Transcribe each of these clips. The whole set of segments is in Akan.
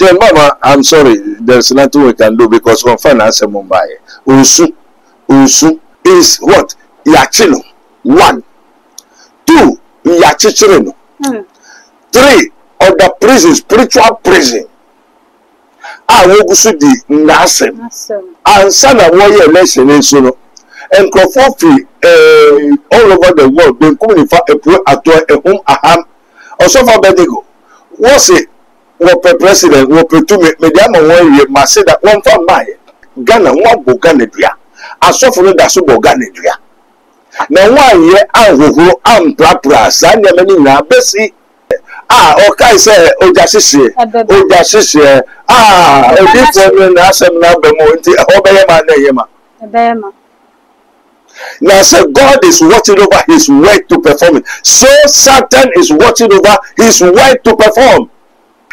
Mama, I'm sorry, there's nothing we can do because we find answer Mumbai. Usu is what? Yachino. 1. 2. Yachichirino. 3. Of the prison, spiritual prison. Wogusu di nasem. And sana woye election in sono. And Kofofi all over the world, they come in for a pro at home aham. Also for Bedigo. What's it? What president, what to mediama one must say that one for my Ghana, one Boganedria. I suffer that so Boganedria. Now, 1 year, I'm Prapra, Sanya Menina, Bessie. Okay, say, Ojasisi, a different Asam Nabamonti, Obeyama. Now, so God is watching over his word to perform it. So Satan is watching over his word to perform.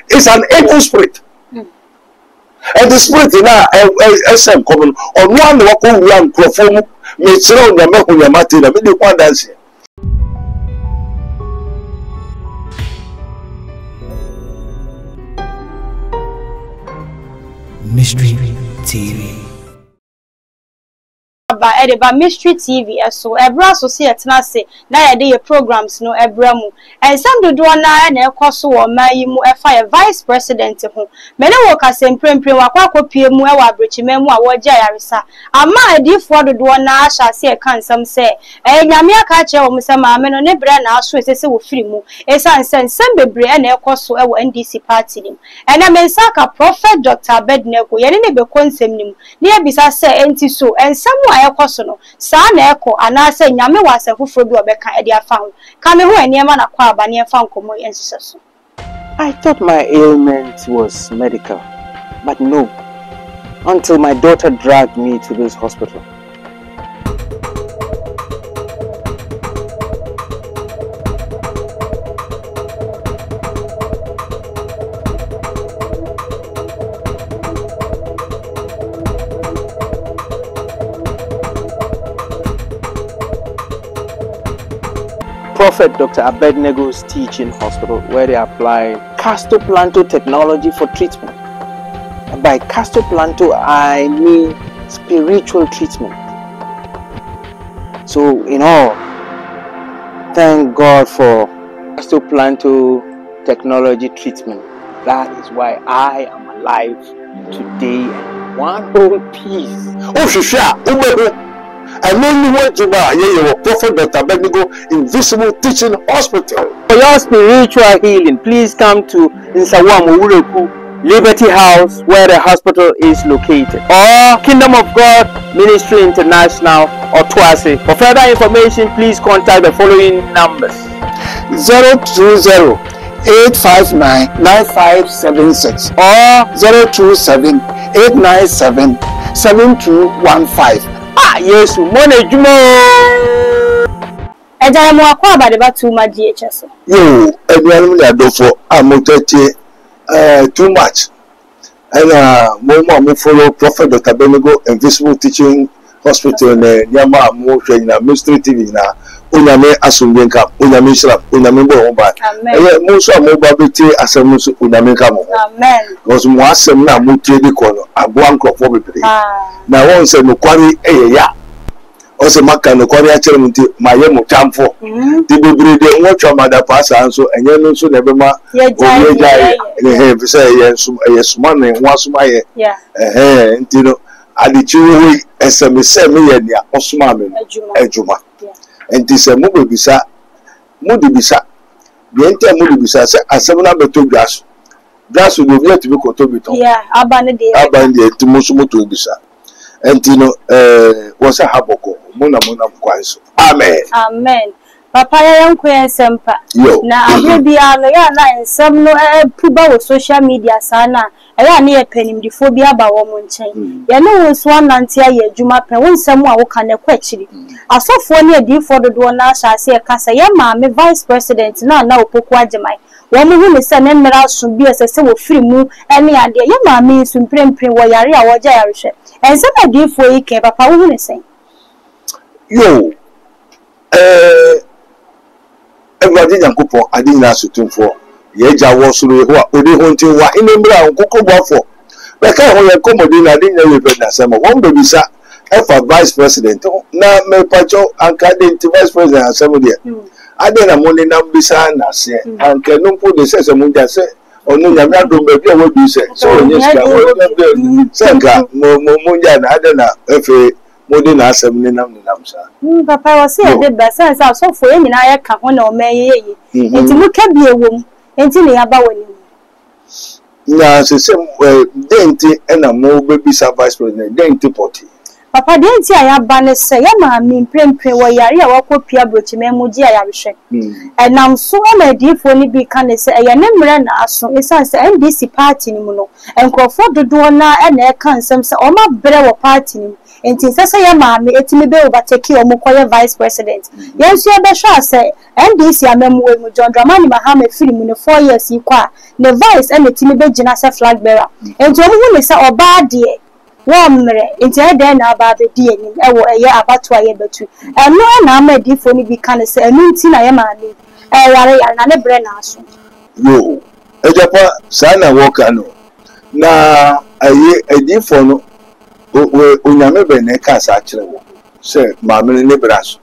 It's an evil spirit. And the spirit in our SM common on one walk on perform, may surround the Matina, maybe one dance. Mystery TV. By Mystery TV, so Ebra Society Nase, na your programs no Ebramu, and some do na and Ekoso or Mayimu a vice president who many workers and Prim Wako PMU Brichimemu Wajayarisa. Ama a dear for the na shall see a can some say, and Yamia catcher or Missama men on a brand now so it's a free mu, a son sends Sembe and Ekoso or NDC party. And I may sack a prophet Dr. Bednego, Yanebe Consemnim, near Bisa say, and so, and somewhere. Kosono sa na eko anase nyame wase hofro bi obeka e dia fa ho ka me ho eniema na kwa aba ne fa nkomo ensiseso. I thought my ailment was medical, but no, until my daughter dragged me to this hospital. Prophet Dr. Abednego's teaching hospital, where they apply Castoplanto technology for treatment. And by Castoplanto, I mean spiritual treatment. So, in all, thank God for Castoplanto technology treatment. That is why I am alive today in one whole piece. Oh, Shisha, I only want to buy a Prophet Dr. Abednego Invisible Teaching Hospital. For your spiritual healing, please come to Nsawamu Ureku Liberty House, where the hospital is located, or Kingdom of God Ministry International or Twase. For further information, please contact the following numbers: 020-859-9576 or 027-897-7215. Yes, money jumo. Eja mo akwa abadeba too much DHS. Yo, everyone we do for amotete too much. And mo follow Prophet Dr. Abednego Invisible Teaching Hospital ne nyama mo hwe na Mystery TV na onyame asumbenka onyame shira onyame bo ba. Mo so mo ba beti asem so onyame ka mo. Amen. Because mo asem na mo trade kono abo ankrofo bebre. Na won se no kwari ya. O se maka no kwari a kire mu ti maye mo tamfo. Ti bebre de won twa mada pasa anso enye no so na be ma oyeja be say ye suma ne ho asuma ye. Nti no adichi wo SMS me ye dia osuma me ejuma. Enti se mo bebisa mo de bisa bi enti mo de bisa se asem na beto dwaso dwaso do bi ati ko to beto abane de enti mo so mo to bisa enti no wo se haboko mo na kwanso amen Papa yanko ensempa na abia no ya na ensem no puba wo social media sana ya na ye penimdifo bi aba wo mo nchen ye no wo so anante aye adwuma pen wo nsem a wo ka na kwa chiri asofo ne adifo dodo na asase e kasa ye ma me vice president na opoku agimai wo mo hu ne se ne mmera so bi esese wo firi mu ene ade ye ma me su mprempre wo yare a wo ja yare hwe ensem adifo yi ke papa wo hu ne sen Everybody Yankopon adi na sutumfo Yeja was through what would you want to what in the brown cocoa for? But can't hold a commodity. I didn't know if some one baby sir. For vice president, now me pacho and candidate vice president and somebody. I didn't money number sign. I say, and can no put the says a munja say, or no, I'm not doing baby. What do you say? So, yes, Sanka, Munja, I don't know if a modern assembly number. Papa was saying the best sense of so for him and I can't know me. And to look at be a woman until they about when you. Now, the same way, dainty and a more baby vice president, dainty potty. Papa didn't say I have banned say, I mean, plain where you are, walk Pia Bruch, Memoji, I am and now so my dear for any be can say, I am never so it's an NDC party, and Crawford the Dona and air can some say, oh, my brother party. And since I say, mammy, it may be over take you or vice president. Yes, you are sure say, NDC, I remember John Dramani Mahama film in the 4 years you qua, the vice and the Timmy Janasa flag bearer. And to whom is a bad dear. One minute, it's a day now about the DNA, a year about 2 years, but and no one I'm a different be can say, and no tin I am a brenna. Yo, a Japa, Sana Walkano. Now, a different Unyame Nekas actually, say, Mamma Libras,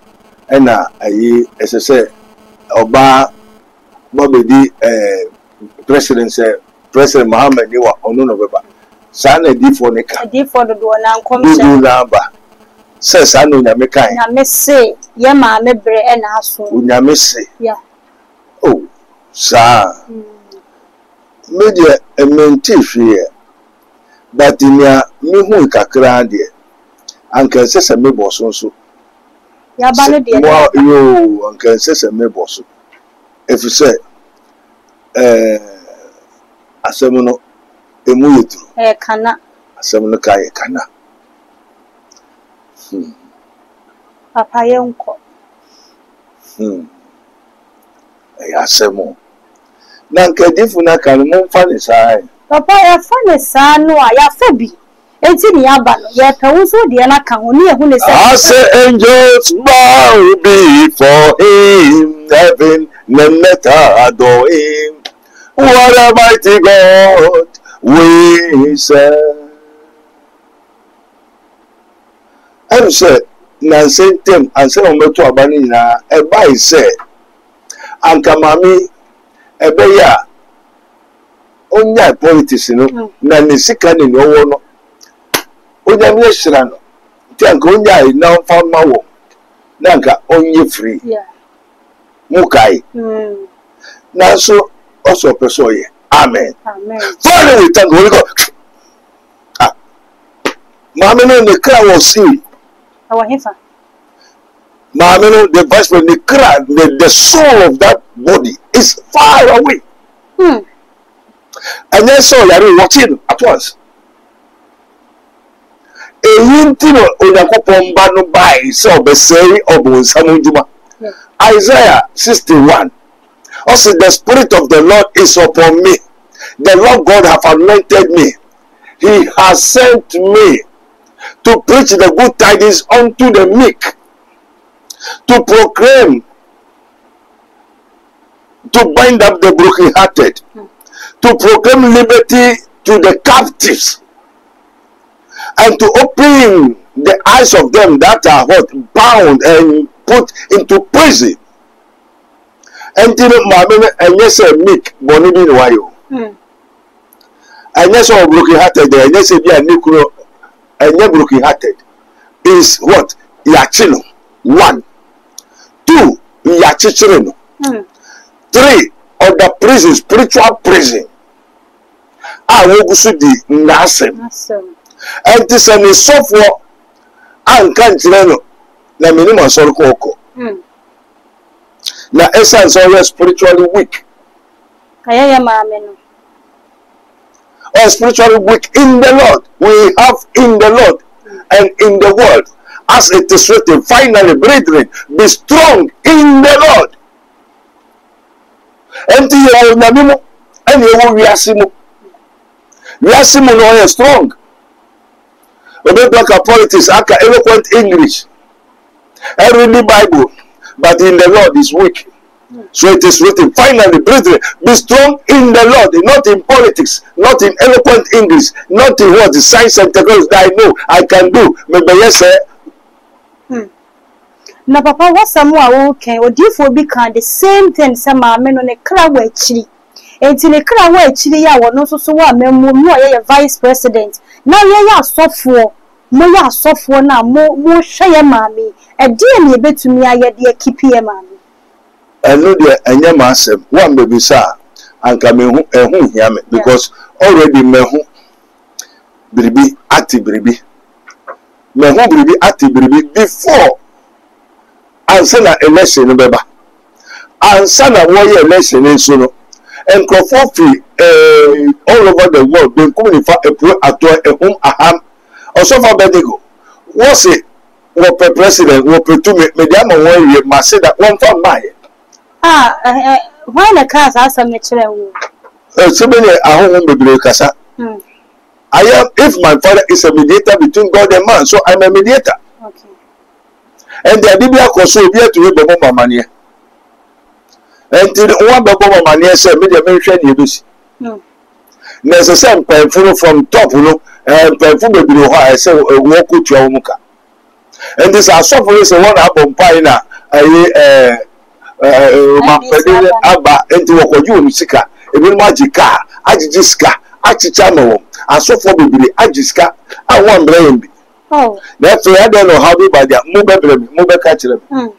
and now as I say, Oba Bobby D. President President Mohammed, you are on November. Sana di for neka. Di for the door now commission. Says I know Yameka. Yame say, Yama me bre and asu. Unyame say. Yeah. Oh, sa. Media a mentif here. But in ya me who kakra de. Uncle says a me boss so. Ya banu de. Yo, uncle says a me boss. If you say asemono Emuyitu. Kana. Asemno kai kana. Papa yenko. Asemo. Na nke difu na kan mo fa ni sai. Papa ya fa ni sa no a ya fa bi. Enti ni aba no ye pe wo so de na kan ho ni ehu ni say. I say angels bow before him, heaven and earth adore him. What a mighty God we serve. I'm say na sentem and say ometo abani na e bai say anka mami ebe ya onya politics no na ne sika ne owo no onya me hira no ti anka onya na fa ma wo na anka onye free mukai na so also person ye amen finally we thank Holy God. Mama no the cry was see Mama no the vice when the cry the soul of that body is far away and then so you are watching at once a yintino onyankopon ba no bai so be say obonsam juma Isaiah 61 also the spirit of the Lord is upon me. The Lord God hath anointed me. He has sent me to preach the good tidings unto the meek, to proclaim, to bind up the brokenhearted, to proclaim liberty to the captives, and to open the eyes of them that are bound and put into prison. And and yes, meek, bonnie wayo. And yes, all broken hearted, and yes, be a nuclear, and you're broken hearted is what? Yachino. 1, 2, Yachichino. 3, of the prison, spiritual prison. I will go to the Nasem. And this is software and can't na minimum soroko. Na essence always spiritually weak. Or spiritually weak in the Lord. We have in the Lord and in the world. As it is written, finally, brethren, be strong in the Lord. And you know, and you will reasimo. Reasimo no is strong. We don't talk about politics, eloquent English. I read the Bible, but in the Lord is weak. So it is written, finally, brethren, be strong in the Lord, not in politics, not in eloquent English, not in what the science and technology that I know I can do. Maybe yes, Na papa what someone okay or therefore be can the same thing some men on a crowd actually. Until a crowd actually ya no so wa memo no ya vice president. Now ya software mo ya software na mo share mami. E dey me be to me aye dey keep ye mami. Eno de enya masem one baby sir anka me hu ehun hia me because already me hu biribi ati biribi me hu biribi ati biribi before answer na election no beba answer na wo ye election nso no enkrofo fi all over the world ben come ni fa epro ato ehum aham osofa bedego wo say wo president wo pretu me dia ma wo ye ma say that one for my why the cars are some natural? So many ahun bebre kasa. I am, if my father is a mediator between God and man, so I'm a mediator. Okay. And the Biblia also be to be bomb money. And to one bomb money say media mention you this. There's a same perfume from top, you know, and perfume below I say walk to your muka. And this are suffering is one album pina aba enti wokoju musika ebi magika ajijiska achicha no asofo bibiri ajiska awon brand bi that so I don't know how be by there mo be ka kire me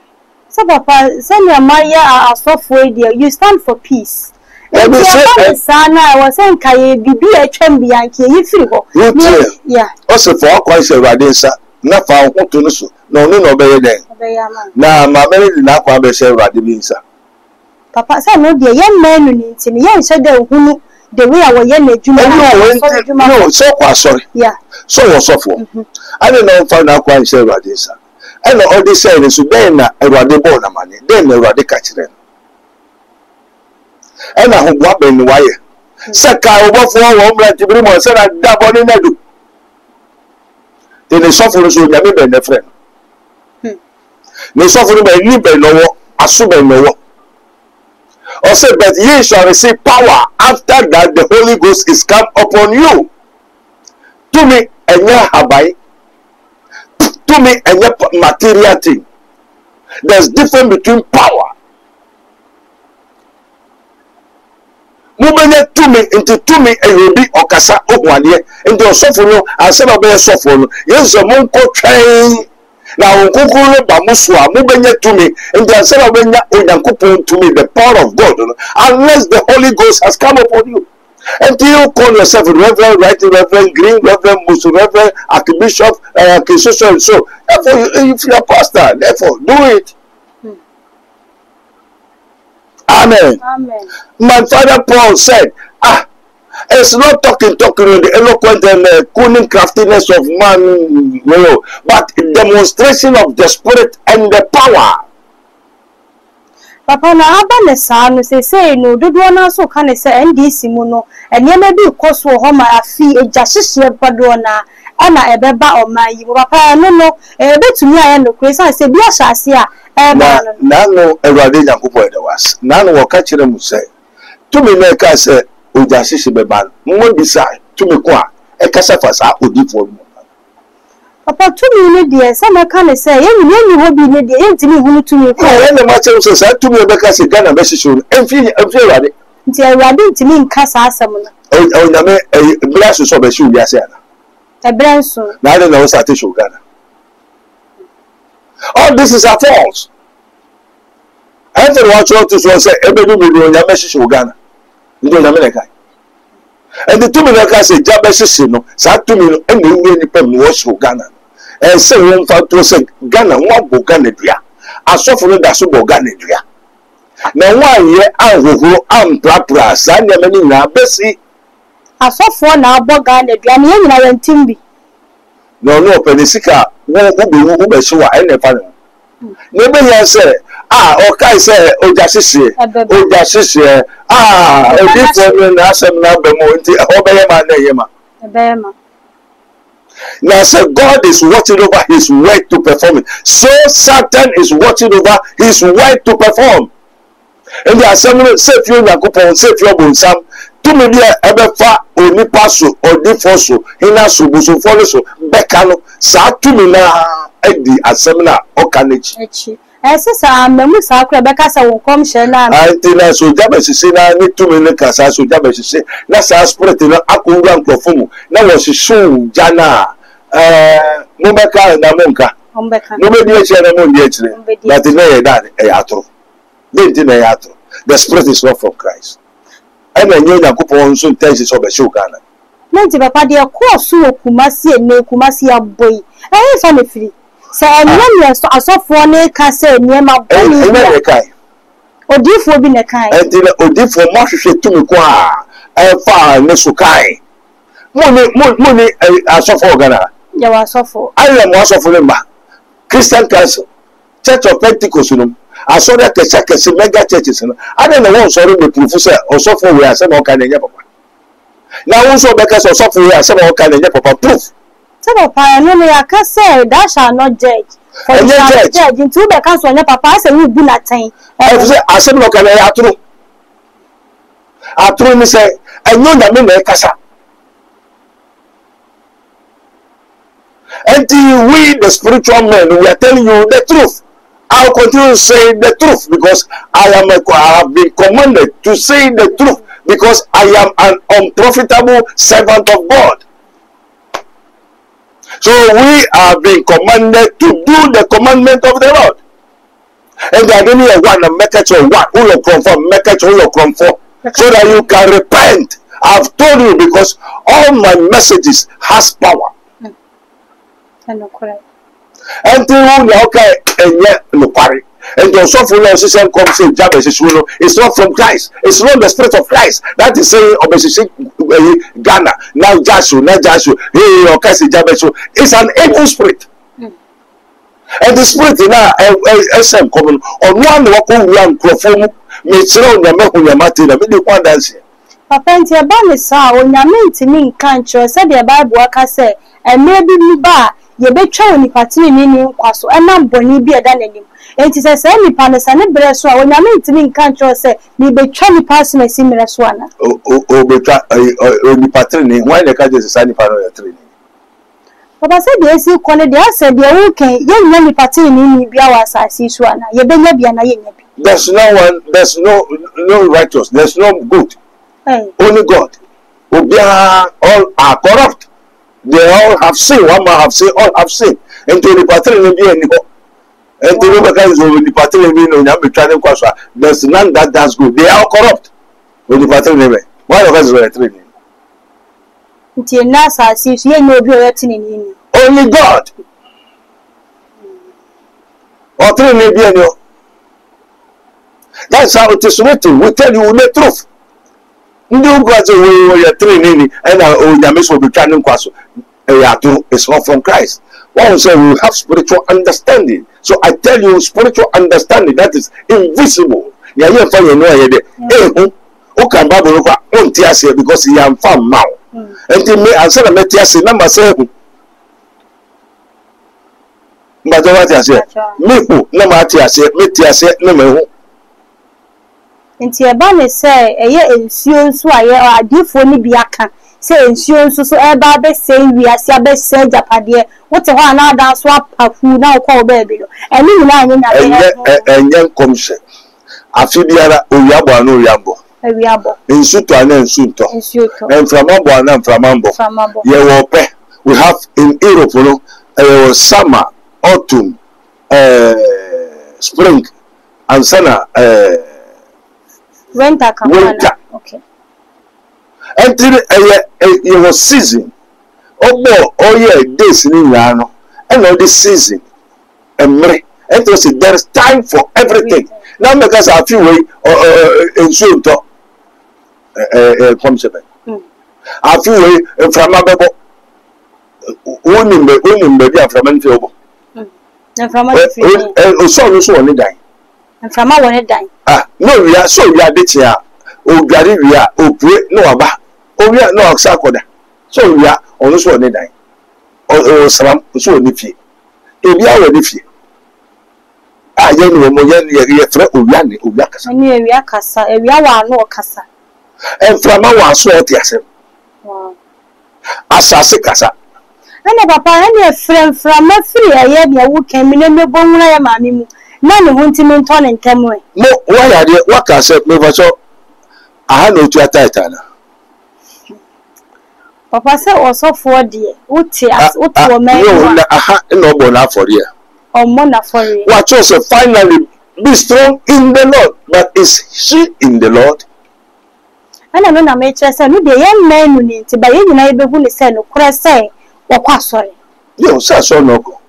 so papa send your maria asofo there you stand for peace and you sana I was saying kai bibi atwam bianke yifiri ho yeah also for all say radinsa na fa ho to no so no be den na ma many na kwa be say rade bi nsa papa say no dey yen man no nti ne yen say dey hunu the way I yen ejuma no so kwa sorry yeah so was for I don't know fa na kwa say rade nsa and all this say so den na rade bo na mane den na rade ka kire and I hope ben waye saka obofo wo mra tibiri mo say na da body na do they suffer so nyame be na friend they suffer by ni be lowo aso be lowo or say but ye shall receive power after that the Holy Ghost is come upon you to me enya habai to me enya material thing there's difference between power mubene to me into to me ebi okasa ohwade into osofo no asema be sofo no yeso monko twen na onkukuru ba muso a mubenya to me into asema benya onyankopon to me the power of God unless the Holy Ghost has come upon you until you call yourself Reverend Right, Reverend Green, Reverend Musu, Reverend Archbishop, so therefore if you are pastor therefore do it. Amen. Amen. My father Paul said, it's not talking in the eloquent and cunning craftiness of man, no, but demonstration of the spirit and the power. Papa na aba ne saa no say no dodo na so ka ne say NDC mu no ene ma bi koso ho ma afi eja hyehye bado na ana ebeba omayi papa no betumi aye no kwesa say bi ahase a na no Ewurade Nyankopon de was na no wo ka kire mu say to me na ka say oja hyehye beba mo bi say to me ko a e ka sa fa sa odifo mu papa to me ne de say na ka ne say yenni hobi ne de entimi hunu to me ko na ma che so say to me be ka say Ghana be hyehye emfi Ewurade nti Ewurade ntimi nka sa asem no o nyame bla so be shi wi ase ana Ebrenso na de na wo sa te show Ghana. All this is a false. Everyone wants to say, "Everybody will be able Ghana." You don't know America. And the 2 million guys say, "Jabesi no, sa 2 million, and you need to watch Ghana." And say one for to say Ghana, one go Ghana dua. Asofo da so go Ghana dua. Na one ye anhohoro amprapra sa nyamani na besi. Asofo na abo Ghana dua ne nyina yantimbi. No penisika wo be so wa ene fa no. Ne be yan say okay say oja sisi odi for na asem na be mo nti obeye ma na yema ebema now say God is watching over his word to perform it, so Satan is watching over his word to perform. And the assembly safe you Yakupon, safe your bonsam, 2 million ever far only passo or defoso, Hinasu, Busofoso, Becano, Satumina, at the assembly or carnage. Sister, I'm a Musa, because I will come Shana. I think I so Jabez say, I need 2 million Casa, so Jabez say, that's our spirit in Akungan Profumo. Now was a show, Jana, Mubaka and Amonka. Nobody is a moon yet, but in a yatro. The spirit is not from Christ. And I know that Kupon soon tells us of a shogana. Nanti papa de course so Kumasi and no Kumasi a boy. I am family free. Say, I am so for ne can say near my boy. Or do for being a kind. And did for much to me qua and far Nesukai. Money, as of organa. You are so for. I am also for them. Christian Council, Church of Pentecost. I saw that the churches in mega churches. I don't know what sorry the professor or so for we are some kind of papa. Now also because of so for we are some kind of papa proof. So papa, I can say that shall not judge. For you judge into the council and papa say you be that time. I said no can I true. I true me say I know that me na kasa. Until we the spiritual men we are telling you the truth. I'll continue to say the truth because I have been commanded to say the truth because I am an unprofitable servant of God. So we are being commanded to do the commandment of the Lord. And I don't need one make it or one who you come for, make it who you come for, so that you can repent. I've told you because all my messages has power. And okay, and yet no parry. And the software system comes in Jabez it's not from Christ, it's not the spirit of Christ. That is saying obesity Ghana, now Jasu, hey, okay, Jabez. It's an evil spirit. And the spirit in our SM common on one walk perform may throw the Makuya the middle one dance. Papa, and your banner saw when your men to me can't said the Bible worker say, and maybe me bar. You be trying to party in Kwaso, and I'm Bonnie be a than him. It is a semi panis and a breast when I mean to me can't say, me be trying to pass me similar swan. Oh, be patrini, why the cat is a sunny part of your training. But I said, yes, you call it, I said, you're okay, young men party in Biawas, I see swan, you be maybe an ayen. There's no one, there's no righteous, there's no good. Only God. All are corrupt. They all have sinned. One man have sinned. All have sinned. And to the pattern be anymore. And to the guys over the pattern be no be trying to there's none that does good. They are corrupt. With the pattern name. Why of us were training? Until NASA sees you know be in only God. Or training be any. That's how it is written. We tell you the truth. No God's way you're training and Yamis will be trying to it's not from Christ. One say we have spiritual understanding. So I tell you, spiritual understanding that is invisible. Yeah, you find you know who can Bible on Tiasia because he am found now. And to me, I said I met Tiasia number 7. But what I said, me who number Tiasia, me Tiasia, no me. Nti eba me say eye ensuo nso aye adifo ni biaka say ensuo nso so eba be say wiase abe say japade wote ho ana da so apafu na okọ oba ebi no eni nyina anya enye komse afibiara owiabo ana owiabo ensuto ana ensuto enframabo ana enframambo ye wo pe we have in Europe no summer autumn spring and summer winter. Okay. Until it was season. Oh yeah, days in Yano. And all this season. And there is time for everything. Now because I feel way in soon talk. I feel way from my babo. Only maybe from Enfield. And from my so only die. And from my one die. No, we are so we are this year. Oh, Gary, we are no aba. Oh, we are no Sakoda. So we are on this one die. Oh, Sam, so nifty. If you are nifty. yen wo mo yen ye fra owia kasa Ani ewia kasa, ewia wa no kasa. Enframa wa so oti asem. Wow. Asase kasa. Ana papa ani frama free aye bia wo kan mi na mebo nwura ya maami mu. Na ne ho ntimi nto ne ntam e. Mo wa ya de wa ka se me fa so aha no tu ataita na. Papa se osofo de uti as uti wo man. No na aha no bo na for here. Omo na for here. What chose finally be strong in the Lord, but is she in the Lord? Ana no na me kire se no de ye man nu ni nti ba ye nyina ye behu ne se no kura se wakwa sori. Yo, so no go.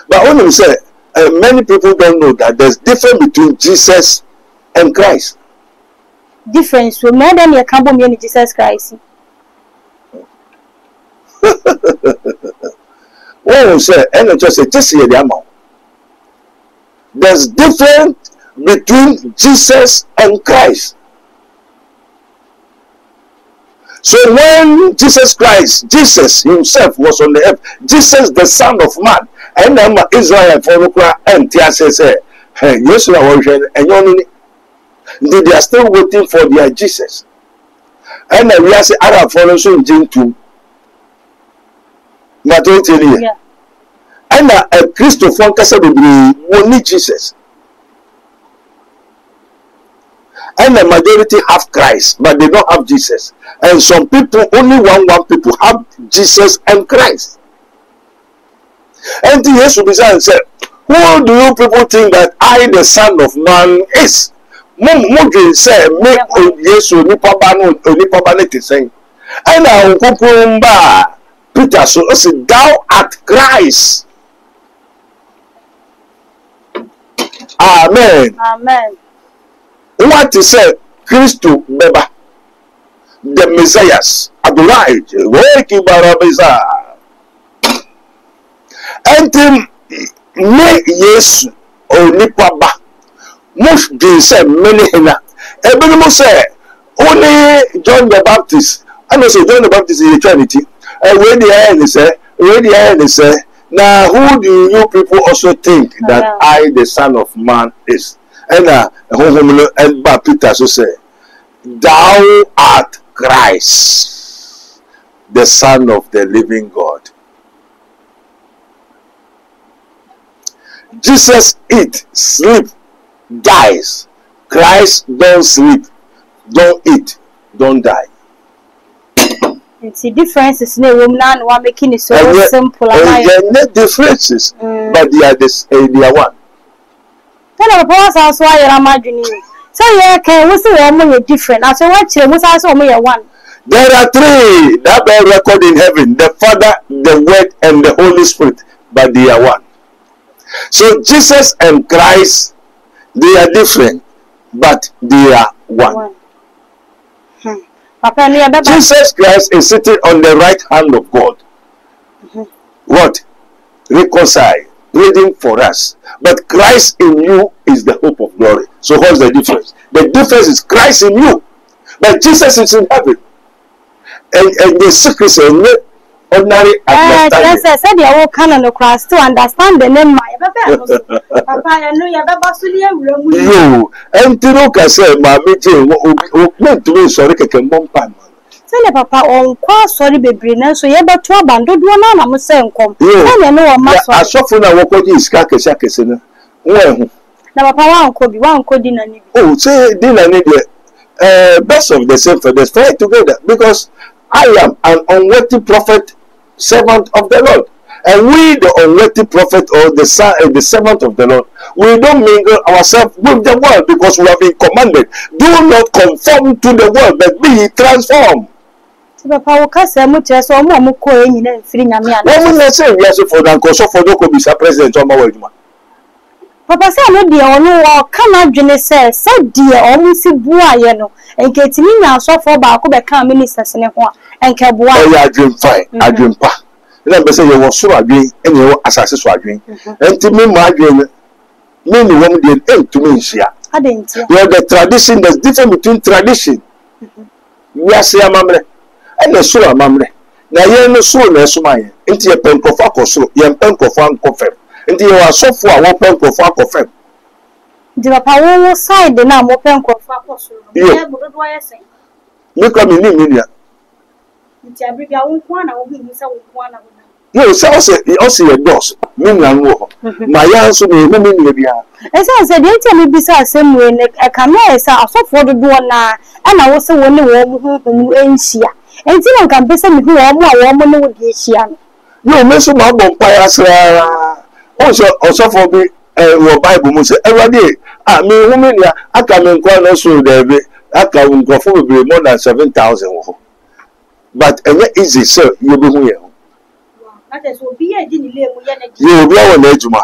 But only say many people don't know that there's difference between Jesus and Christ. Difference so more than ye kan bo me Jesus Christ. One say and just say this here the amount. There's difference between Jesus and Christ. So when Jesus himself was on the earth, Jesus the Son of Man, and then Israel for and Tiasa say, hey, yes, and they are still waiting for their Jesus. And we are saying Arab followers in Jintu. Yeah. And a Christopher Casa will need Jesus. And the majority have Christ, but they don't have Jesus. And some people, only one people have Jesus and Christ. And Jesus will be saying, who do you people think that I, the Son of Man, is? Mugin say, me Yesu nipa banu saying. And I will Peter so say, thou art Christ. Amen. Amen. What is say Christo Beba, the Messiah, Adonai, Weki Barabisa. And me Yesu o nipa ba. Most do say many hina. Everybody say only John the Baptist. And also John the Baptist is the Trinity. And when the end say, now who do you people also think that I, the Son of Man, is? And and Peter so say, thou art Christ, the Son of the living God. Jesus eat, sleep, dies. Christ don't sleep, don't eat, don't die. It's the differences in the woman and one making it so simple. There are no differences, but they are one. Tell the boss also why you're imagining. So yeah, can we say you're different? As you watch you, we also you're one. There are three that bear record in heaven: the Father, the Word, and the Holy Spirit. But they are one. So Jesus and Christ, they are different, but they are one. Jesus Christ is sitting on the right hand of God. What? Reconcile, pleading for us. But Christ in you is the hope of glory. So what's the difference? The difference is Christ in you, but Jesus is in heaven. And the secret is ordinary understanding. Yes, I said you all can on Christ to understand the name. Papa, I know you have you and Tiroka said, Mammy Jane, who to me, sorry, can bump. Tell Papa on quite sorry, baby, so you better to abandon one. I'm saying, come. I know a master. I saw for now what is Kakasakis. Well, now, Papa, one could dinner. Oh, say dinner need best of the same for the stay together because I am an unworthy prophet, servant of the Lord. And we, the unworthy prophet or the servant of the Lord, we don't mingle ourselves with the world because we have been commanded. Do not conform to the world, but be transformed. Papa, we can't say much as all more coin and freeing a man. What will I say? Yes, for the Uncle for no be president on my way. Papa said, no, dear, no, come out, Jenny says, said, dear, almost a boy, and getting me now so far back, become ministers in a one, and Cabua. I dream fine, I dream pa. Let say you were so agreeing, and you were assassin agreeing. And to me, my dream, many women did aim to me here. I didn't. You have the tradition, there's difference between tradition. We are saying, Mamma, and the soul, Mamma. Now, you're no soul, no smile, into your pen for so, you're pen for fun confirm. And you are so far, one pen for fun confirm. di papa wo side na mo pen krofo akoso no e bodo do ayesen me come ni minia nti abibia wo nko na wo hu se wo nko na wo no say your boss me nwan wo ma ya nso na ehu me nia bia esa se de nti me bisa asemu ne e ka me esa asofo dodo na na wo se wo ne wo hu enhia enti na nka pese me hu wo mo a wo mo ne wo de ehia no me so ma bo mpa ya sra o so osofo bi wo bible mu say everybody me hu me nia aka me nko na so de be aka nkofo be more than 7,000 wo but easy sir you be hu ye that is obi e di ni le mu ye na you obi awo na ejuma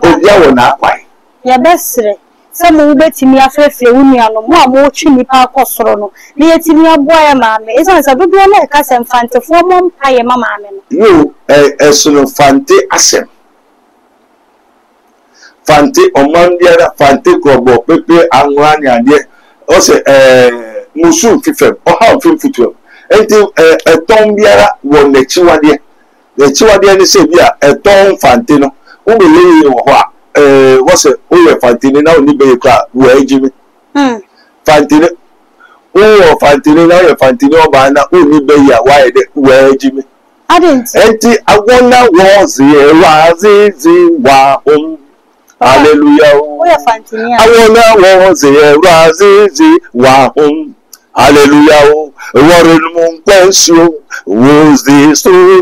obi awo na akwai ya besre se mu betimi afefe wunua no mo a mo twi nipa akosoro no ne yetimi aboa ya maame esa se dodo na ka se mfantefo mo mpa ye maame no you esuno fante asem fante omandiara fante krobo pepe anwa ni ade o se musu fifem o ha fimfutu enti eton biara wo nechiwade nechiwade ni se bia eton fante no wo be le wo ho a wo se o ye fante ni na oni be kwa wo ejimi fante o fante ni na ye fante ni o ba na oni be ya wa ye de wo ejimi enti agona wo ze razizi wa hallelujah o ye fante ni agona wo ze razizi wa hallelujah wore no pensio was the story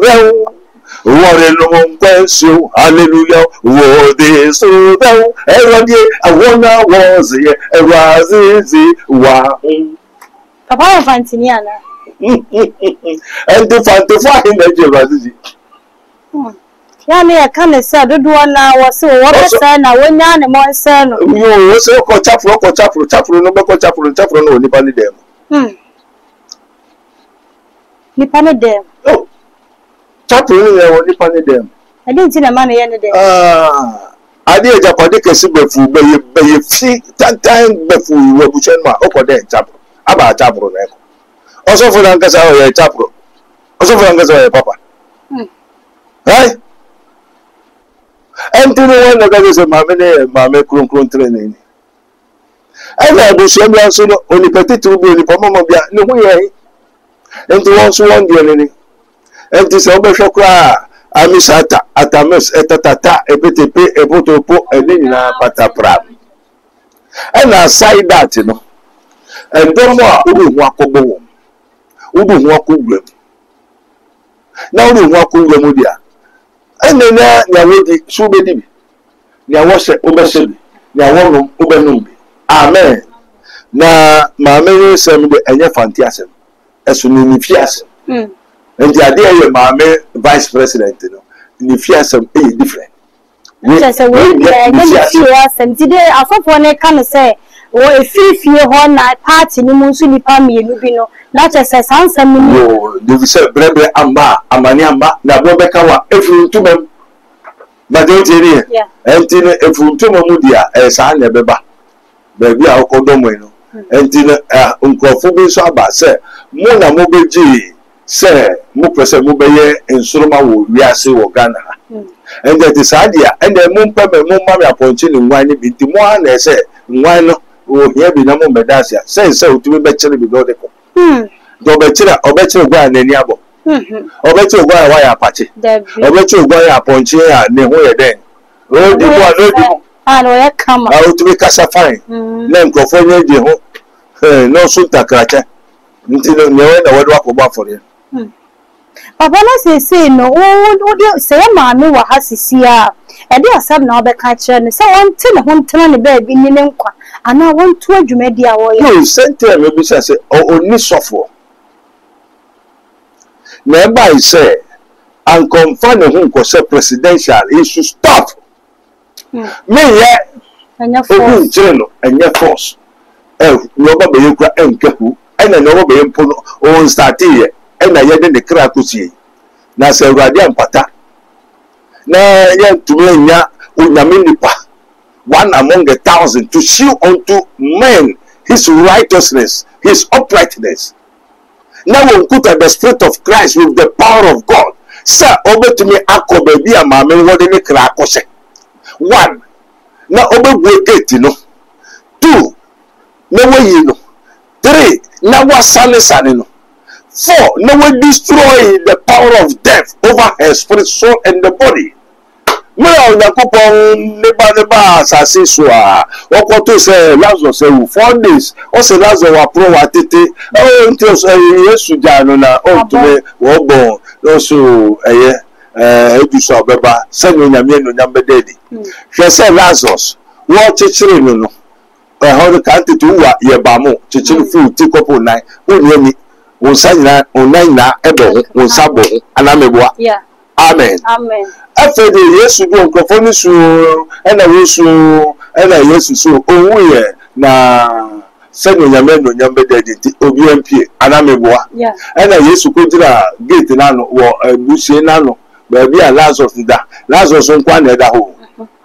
wore no pensio hallelujah was the story everybody agona was the razizi wa papa ya fante ni ana and the fante fa in the razizi ya me ya kan se dodo na wo se wo be se na wonya ne mo se no yo wo se ko chapro no be ko chapro no ni pa ni dem nipa ne dem oh chapro ni ye wo ni pa ni dem ade nti na ma ne ye ne dem ade ejapade kesi befu be ye fi tantan befu wo bu chen ma o ko de chapro aba chapro na ko oso fu na nkasa o ye chapro oso fu na nkasa o ye papa right enti no wona ga se mame kron training ena do so bia so no oni petitu bi oni pomamo bia ne hu ye enti won so won die ni enti se obehwe kra amisata atames etatata epetepe epotopo enina patapra ena side that no endomo a obi hu akobo wo obi hu akogwam na obi hu akogwam dia enena nya wedi so bedi bi nya wo se obese bi nya wo no obenum bi amen na maame sem de enye fanti asem eso ni fi asem nti ade ye maame vice president no ni fi asem e different we say we ni fi asem ti de afofo ne kan say o efifie ho na party ni mu nso nipa mienu bi no na chese sansam ni o de say brebre amani amba na bo be ka wa efuruntumam ba de tiri enti ne efuruntumam mu dia sa na beba baby a okodomo no enti na nkrofo bi so aba se mo na mo beji se mo pese mo beye ensoroma wo wiase wo Ghana enti ti sadia ende mo mpeme mo ma me aponchi ni nwan ni binti mo ha na se nwan no o hia bi na mo medasia se otumi be kire bi do de ko do be kire gwa na ni abo obekire gwa wa ya apache obekire gwa ya aponchi ya ne ho ye den o di bo no di no ya kama utumi kasa fine na nkrofo nye je ho no so takracha nti no nyewe na wadu akoba for ya papa na say no o say maame wa hasisi a e de asab na obeka kire ne say won te ne ho ntena ne ba bi ni ne nkwa ana won to adwumadi a wo ye no sente me bi say oni sofo na ba I say and confirm who ko say presidential he should stop me ye anya force no anya force no ba be yekura enkehu ena no ba yempo no on start ye ena ye de kra kusie na se awurade ampata na ye tumi anya onyame nipa one among 1,000 to show unto men his righteousness, his uprightness. Now we put the spirit of Christ with the power of God. Sir, over to me, Akobe, be a mammy, what in the crack. One, na obegwe gate no 2 na wayi no 3 na wasane no 4 na we destroy the power of death over her spirit, soul and the body. Mira Yakupon neba asase so a okoto say Lazarus say 4 days o say Lazarus wa pro wa tete o nti so Yesu ja no na o tume wo bon no so eduso obeba say no nyame no nyambe dedi hwe say Lazarus wo chechire no how the country to wa ye ba mo chechire fu ti kopo nine wo ni wo sanyina onanyina ebo wo sabo anameboa. Amen. Amen. After the Yesu do nkofoni su ena Yesu ena Yesu so owu na senu nyame no nyambe dedi obi MP anameboa. Ena Yesu ko dira gate na no wo busie na no ba bia Lazarus da Lazarus nkwa na da ho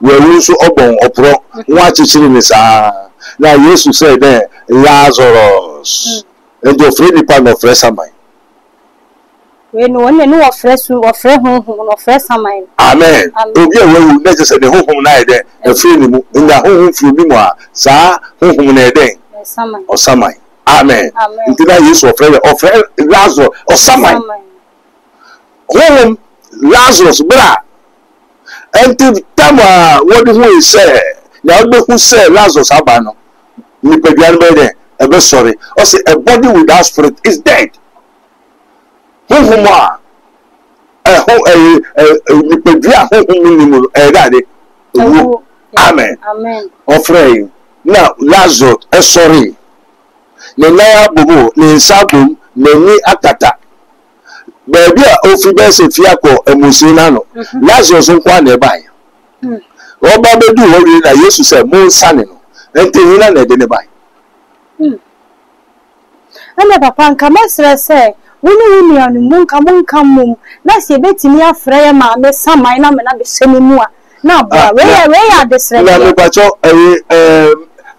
we wu so obon opro nwa chichiri ni sa na Yesu said there Lazarus and your friend part of Fresamai. We no one no fresh no fresh samai. Amen. Obi we na just the home na there e free ni mu nda home free bi mu a sa home na there samai o samai. Amen. Ntina Yesu ofre Lazarus o samai. Home Lazarus bra enti tama what who say na obi who say Lazarus abano ni peduan be there e sorry o say a body without spirit is dead. Huma nipedua humulimu edade. Amen. Amen. Offering now Lazarus sorry ne na bubu ne sabum ne ni akata baby a ofi be se fiako emusina no Lazarus nkwa na eba ya oba bedu ho wi na Yesu say mo sane no ente hina na de ne bai ana papa nka masra say woni anu munka mum na se betimi afra ya ma me samai na me na be senimu a na bra we ya desre na me pacho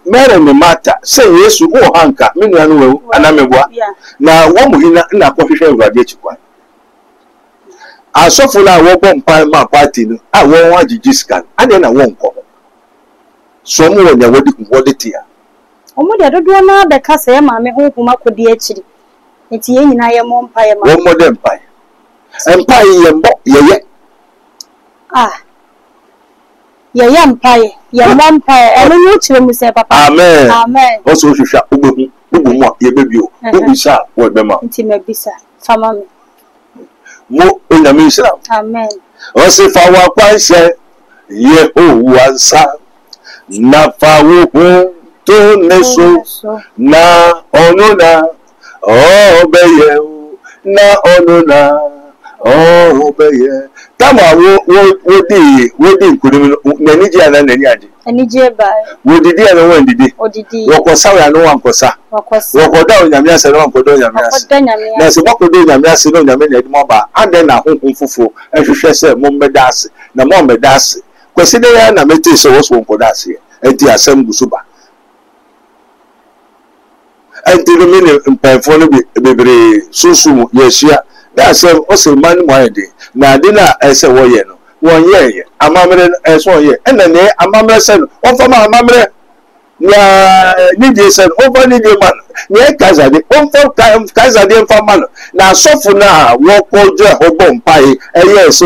mere me mata say Yesu wo hanka me nuanu wewu anameboa na wo muhina na kohwehwe Awurade chikwa asofo na wo bompa ma party no a wo agigi scan ade na wo nko so mu wonya wodi tia omo de dodo na be ka say ma me honhoma kodi akiri enti ye nyina ye mompa ye ma wo modem pai empa ye mbo ye ye mpai ye mompa eno nyu chire mu say papa amen amen o so hwehwa ugu mu ye bebio ubisa wo be ma enti mabisa fama me mo onyame islam amen o se fa wa kwanse Yehowa nsa na fa wo to neso na onuna obeye na onuna obeye tama wo di nkurim na niji ana na ni ade anije ba wo didi ana wo ndidi odidi wo kosa ya no wankosa wo koda onyame ase no wankoda onyame ase na se bokoda onyame ase no onyame na edimo ba ade na honhom fufu ehwehwe se mo mbeda ase na mo mbeda ase kwesi de ya na meti se wo so wankoda ase enti asem gusuba enti no mini mpefo no bebre susu yeshia da asem o se man mo ade na ade na ese wo ye no won ye amamre eso ye ena ne amamre se no o fa ma amamre ya nidi se o fa nidi man ne kaza de o fa kaza de fa man na sofu na wo ko je hobo mpai eye se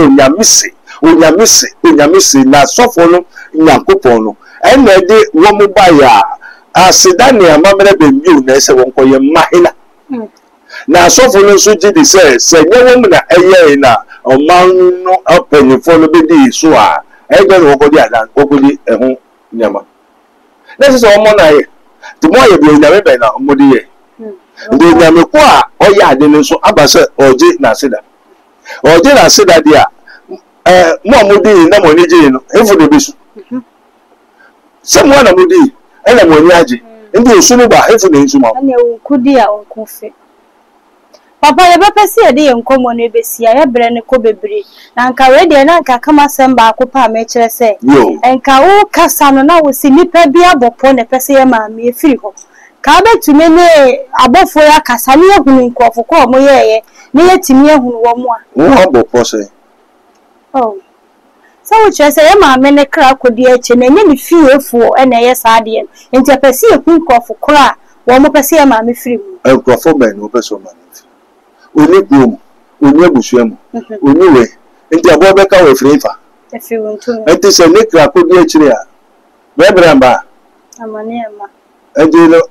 onyamisi na sofu no nyankopon no ena de wo mo ba ya asidani amamre be miu na ese won ko ye mahina na sofu no so ji di se nyewo mu na eye na o man no apanifo no be di so a ege no ko di adan ko di ehun nyama na se o mo na ye ti mo ye bi nyame be na mo di ye ndi nyame ko a o ya ade no so abase oje na sida dia mo di na mo ni je no efu de bisu se mo na mo di ena mo ni aje ndi osunu ba efu de nsu ma na kudi a onkufe papa ye bepesi e de nkomo no ebesia ye bre ne ko bebre na nka we de na nka kama semba akopa ma kire se enka wo kasa no na wo si nipa bia bopo ne pese ye ma me efiri ho ka betumi ne abofo ya kasa ne ehunu nkofo ko mo ye ne yetimi ehunu wo mo a wo bopo se oh So which I say, Emma, many crack with the H and any fear for and a yes, Adian, and to pursue a quick off for cry, one more pursue mammy free. A performer, no person. We need room, we need Busham, we knew it, and the Bobeka with flavor. If you want to, it is a nick crack with the H. Rebramba, I'm a near ma. and you know,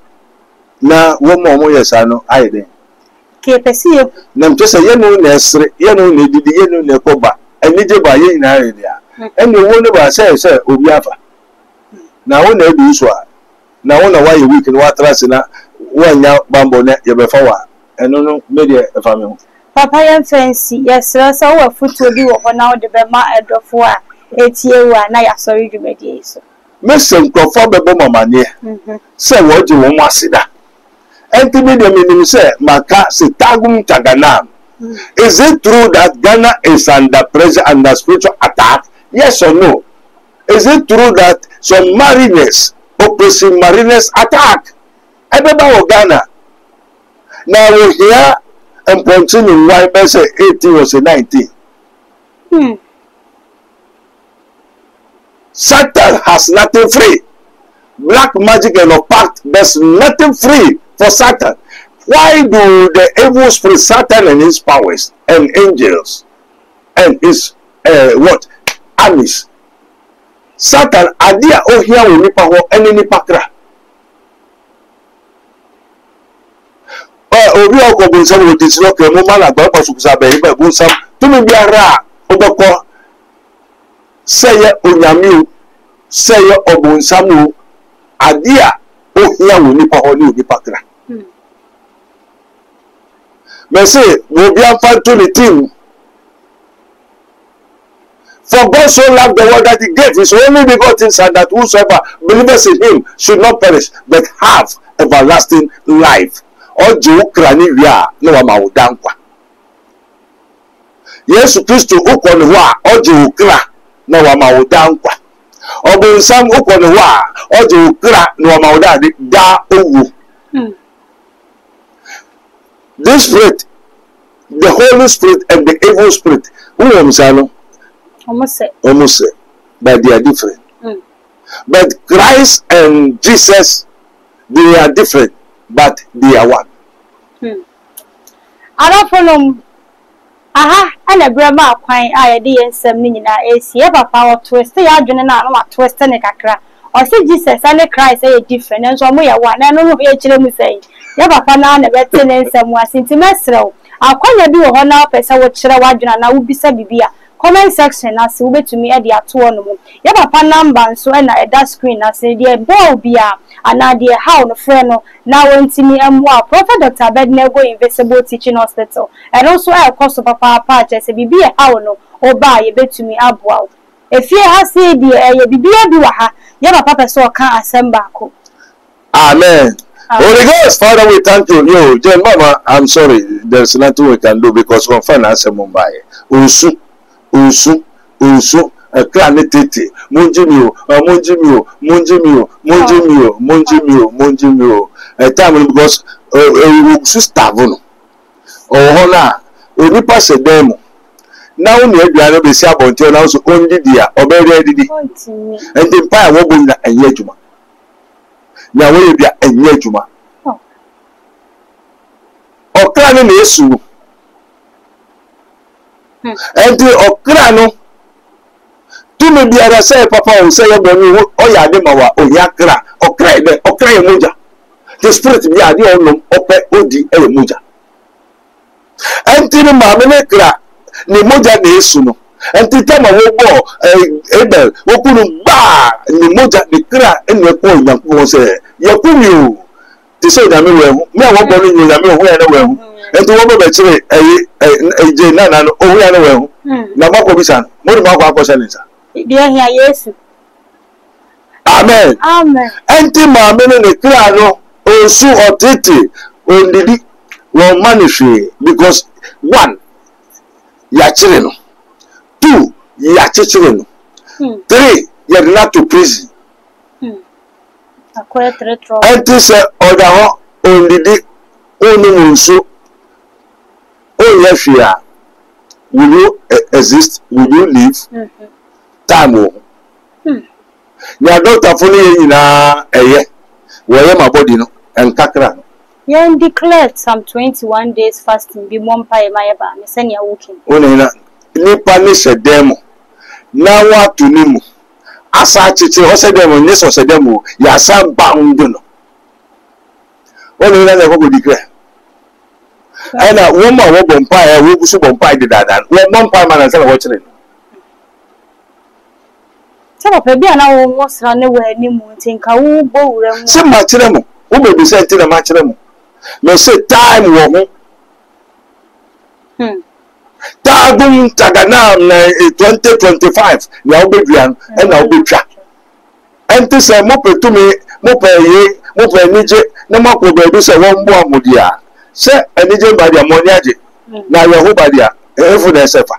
now one more yes, I know, I did. Keep a see you. Nam just a yellow nursery, yellow lady, the yellow Necoba, and need by in area. And the one about say, Obiafa. Now, when they do so, now, why you week in water as in a 1 year bamboo net, you before, and no media family. Papa and fancy, yes, sir, so a foot will be over now the Bema at the 4 8 year one. I am sorry to mediation. Mr. Crawford, the bomber man, say what you want to see that. And to me, the meaning say, Maka Sitagum Taganam. Is it true that Ghana is under pressure, under spiritual attack? Yes or no? Is it true that some mariners, opposing mariners attack? Everybody of Ghana. Now we hear and continue why say 18 or 19. Satan has nothing free. Black magic and opaque, there's nothing free for Satan. Why do the evil spirit Satan and his powers and angels and his armies? Satan adia ohia we nipa ho ene nipa kra. Obi okobunsa wo disino ke mo mala gba pasukusa be ibe bunsa tumi biara oboko seye onyame seye obunsa mu adia ohia we nipa ho ni nipa kra. Me say we be afan to the team. For God so loved the world that he gave his only begotten son, that whosoever believes in him should not perish but have everlasting life. Oji ukrani wia no wa mawudankwa. Yesu Kristo ukoni wa oji ukra no wa mawudankwa. Obunsam ukoni wa oji ukra no wa mawudadi da owu. This spirit, the Holy Spirit and the evil spirit, who am almost say, but they are different. But Christ and Jesus, they are different, but they are one. I don't follow. Aha, and a grandma quine, I did some meaning. I see ever power twist. They are doing a twist and a crack. Or say Jesus and Christ are different, and so we are one. I don't know what you say. Never found out a better than someone since semester. I'll call you do a honor person what should I want and I will be said be comment section as you to me at the atonement. You have a number so and at that screen I say dear ball be and idea how the friend now went to me and more Prophet Dr. Abednego Invisible Teaching Hospital and also I'll cost of Papa Patch as a baby how no or buy a bit to me up wow. If you have said dear be you have a papa so can't assemble. Amen. Holy Ghost, Father, we thank you. Yo, Jen, Mama, I'm sorry. There's nothing we can do because we find answer Mumbai. Usu, a clan titi, Munjimio, Munjimio. A time because Sustavon or Hona, only pass a demo. Now, you are be sharp until now, so only dear, or very ready. And the empire will be a yejuma. Now we be a yejuma. Or clan yesu. And the Okrano to me be a say papa will say oya de mawa oyakra okra moja. The spirit be a de onum ope odi e moja. And the mamene kra ni moja de yesu no. And the time wo bo Abel wo kunu ba ni moja de kra enwe ko yanko say yakumi o ti say na me we me wo bo ni na me ho ya na we and the woman betray a nana over and well. Namako Bisan, Murmako Cosenza. Dear, yes. Amen. Amen. Anti Mamma and the Crano, or Sue or Titi, only one manifest because 1, Yachino, 2, Yachino, 3, you're not to prison. Anti say, Oda only the only so. Oh yes, yeah. Will you exist? Will you live? time wo nya doctor fo ne nyina eye wo ye ma body no enkakra no yen declared some 21 days fasting bi mompa e mayeba me sene ya working one na nipa ne sedem na wa tunimu asa chichi o sedem ne so sedem ya sa bound no one na na ko declare ana woma wo bompa e wo busu bompa de dadan wo bompa ma na se wo chire se papa bia na wo wosra ne wa ani mu ntinka wo bo wura mu se ma chire mu wo be bi se tira ma chire mu me say time wo ho Tagum tagana na 2025 na obedua na obetwa enti se mo petumi mo paye mo panije na makwo be do se won bo amodia se anije ba dia mo nyaje na yo ho ba dia efu na sefa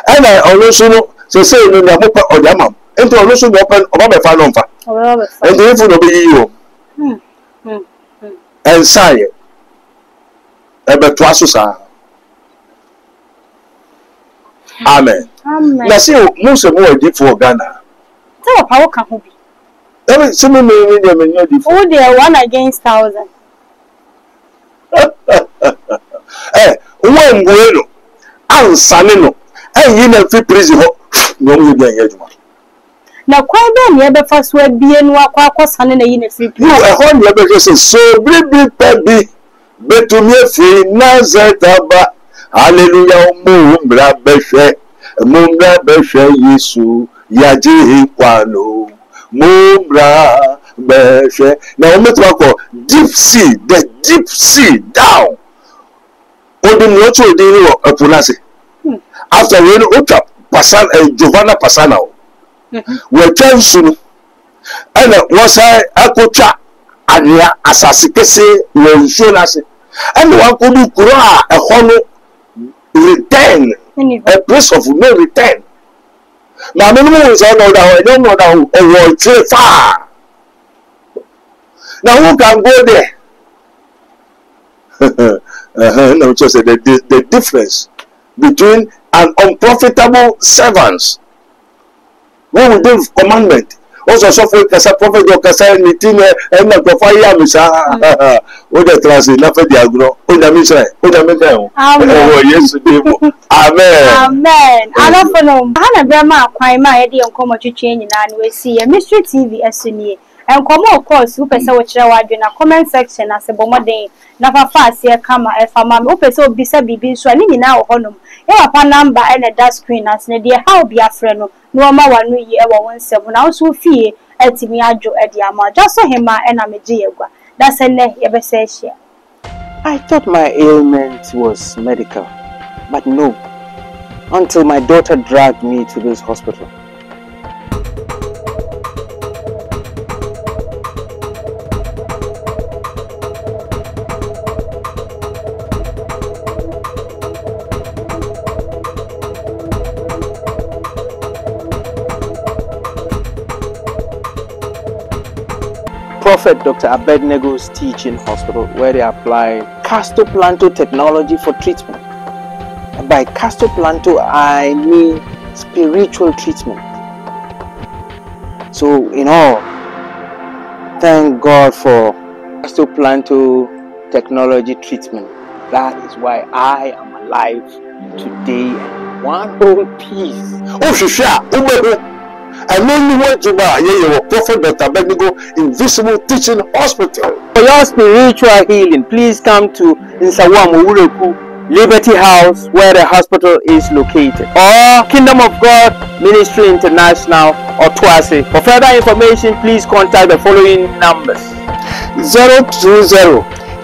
ana olosu no se no na mo pa odama enti olosu no pa oba be fa no mfa enti efu no be yiyo ensaye ebe to asusa amen na se mo se mo adi for Ghana se papa wo ka ho bi ebe se me adi for wo dey 1 against 1000 wo mbueno ansane no yi na fi prison ho no mo bi anya juma na kwa be ne be fa so abie no akwa akosane na yi na fi prison no ho ne be say so bi pebi betumi fi nazataba hallelujah mumbra beshe Yesu yaji kwano mumbra beshe na ometo ko deep sea down odum no to dey no apunase after we no uta pasan Giovanna Pasana we twansu no ana wasa akotwa ania asase kese we nsuo na se ana wakodu kuro a ehɔ no return a place of no return na me no say no that I know that too far now who can go there no just say the difference between an unprofitable servants who will do commandment also suffer kasa prophet do kasa meeting na go fire am sa o de translate na fe diagno o da mi say o da mi kan o yes amen alafono ana brema akwan ma ye de enkomo twetwe nyina na we see Mystery TV esuni enkomo of course who pese wo kire wadwe na comment section na se bomoden na fafa ase kama efama me opese obisa bibi nso ani nyina wo honom e wapa number ene da screen as ne de how be afre no no ma wanu yi e wo wonsem na so fie etimi adwo e de ama just so hima ena meje yegwa that's ene ye be say share. I thought my ailment was medical, but no, until my daughter dragged me to this hospital. Prophet Dr. Abednego's teaching hospital, where they apply Castoplanto technology for treatment. And by Castoplanto, I mean spiritual treatment. So, in all, thank God for Castoplanto technology treatment. That is why I am alive today in one whole piece. Oh, sure. And only want to buy your Prophet Dr. Abednego Invisible Teaching Hospital. For your spiritual healing, please come to Nsawam Ureku Liberty House, where the hospital is located, or Kingdom of God Ministry International or Twase. For further information, please contact the following numbers: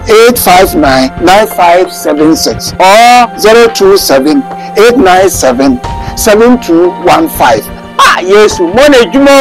020-859-9576 or 027-897-7215. Yesu, Mone Jumo.